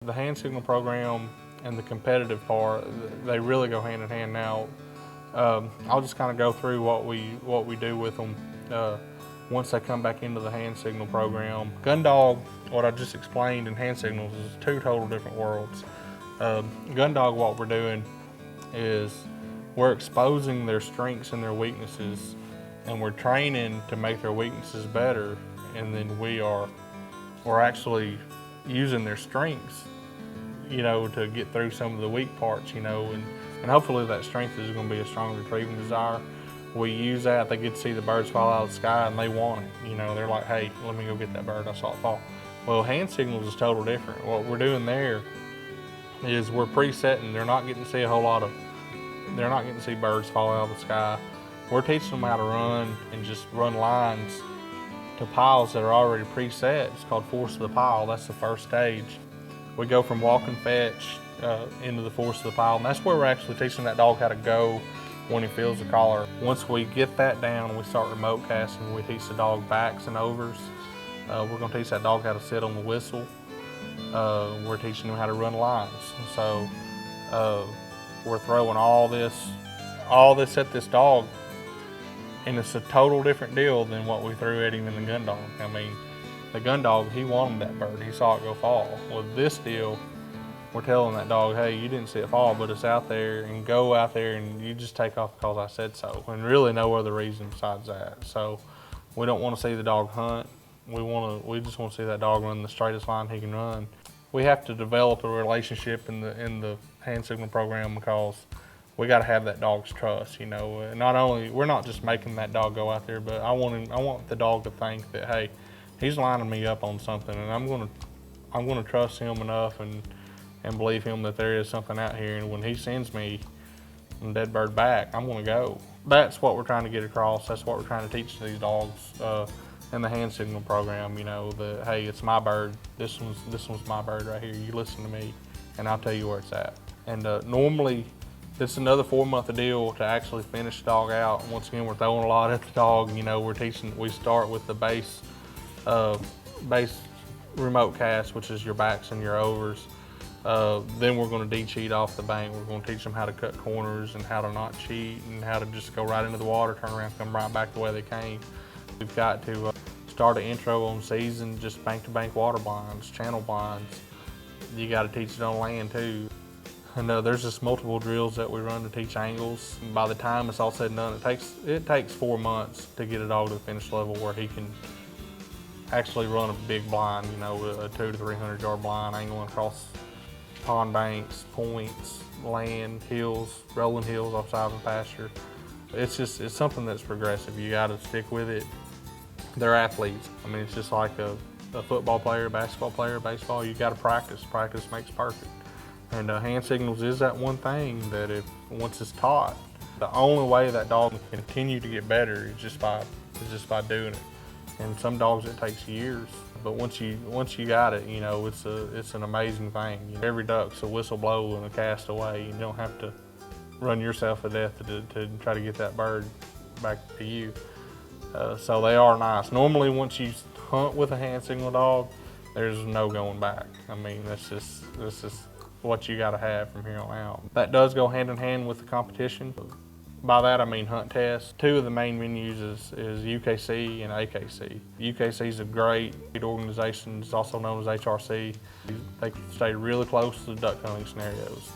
The hand signal program and the competitive part, they really go hand in hand now. I'll just kind of go through what we do with them once they come back into the hand signal program. Gun dog, what I just explained, and hand signals is two total different worlds. Gun dog, what we're doing is we're exposing their strengths and their weaknesses, and we're training to make their weaknesses better, and then we're actually using their strengths, to get through some of the weak parts, and hopefully that strength is going to be a strong retrieving desire. We use that, they get to see the birds fall out of the sky and they want it. They're like, hey, let me go get that bird, I saw it fall. Well, hand signals is total different. What we're doing there is we're presetting. They're not getting to see they're not getting to see birds fall out of the sky. We're teaching them how to run and just run lines to piles that are already preset. It's called force of the pile. That's the first stage. We go from walk and fetch into the force of the pile, and that's where we're actually teaching that dog how to go when he feels the collar. Once we get that down, we start remote casting. We teach the dog backs and overs. We're going to teach that dog how to sit on the whistle. We're teaching him how to run lines. So we're throwing all this at this dog, and it's a total different deal than what we threw at him in the gun dog. The gun dog, he wanted that bird. He saw it go fall. With this deal, we're telling that dog, hey, you didn't see it fall, but it's out there, and go out there and you just take off because I said so. And really no other reason besides that. So we don't want to see the dog hunt. We just want to see that dog run the straightest line he can run. We have to develop a relationship in the hand signal program because we got to have that dog's trust. Not only, we're not just making that dog go out there, but I want the dog to think that, hey, he's lining me up on something, and I'm gonna trust him enough and believe him that there is something out here, and when he sends me a dead bird back, I'm gonna go. That's what we're trying to get across. That's what we're trying to teach these dogs in the hand signal program. That hey, it's my bird. This one's my bird right here. You listen to me, and I'll tell you where it's at. And normally, it's another 4-month deal to actually finish the dog out. Once again, we're throwing a lot at the dog. We start with the base remote cast, which is your backs and your overs. Then we're going to de-cheat off the bank. We're going to teach them how to cut corners and how to not cheat and how to just go right into the water, turn around, come right back the way they came. We've got to start an intro on season, just bank-to-bank water blinds, channel blinds. You got to teach it on land too. And there's just multiple drills that we run to teach angles. And by the time it's all said and done, it takes 4 months to get a dog to the finish level where he can actually run a big blind, a 200 to 300 yard blind, angling across pond banks, points, land, hills, rolling hills off side of a pasture. It's something that's progressive. You got to stick with it. They're athletes. It's just like a football player, basketball player, baseball. You got to practice. Practice makes perfect. And hand signals is that one thing that once it's taught, the only way that dog can continue to get better is just by doing it. And some dogs it takes years, but once you got it, it's an amazing thing. Every duck's a whistle blow and a cast away. You don't have to run yourself to death to try to get that bird back to you. So they are nice. Normally, once you hunt with a hand signal dog, there's no going back. That's just what you got to have from here on out. That does go hand in hand with the competition. By that I mean hunt tests. Two of the main venues is UKC and AKC. UKC is a great organization. It's also known as HRC. They stay really close to the duck hunting scenarios.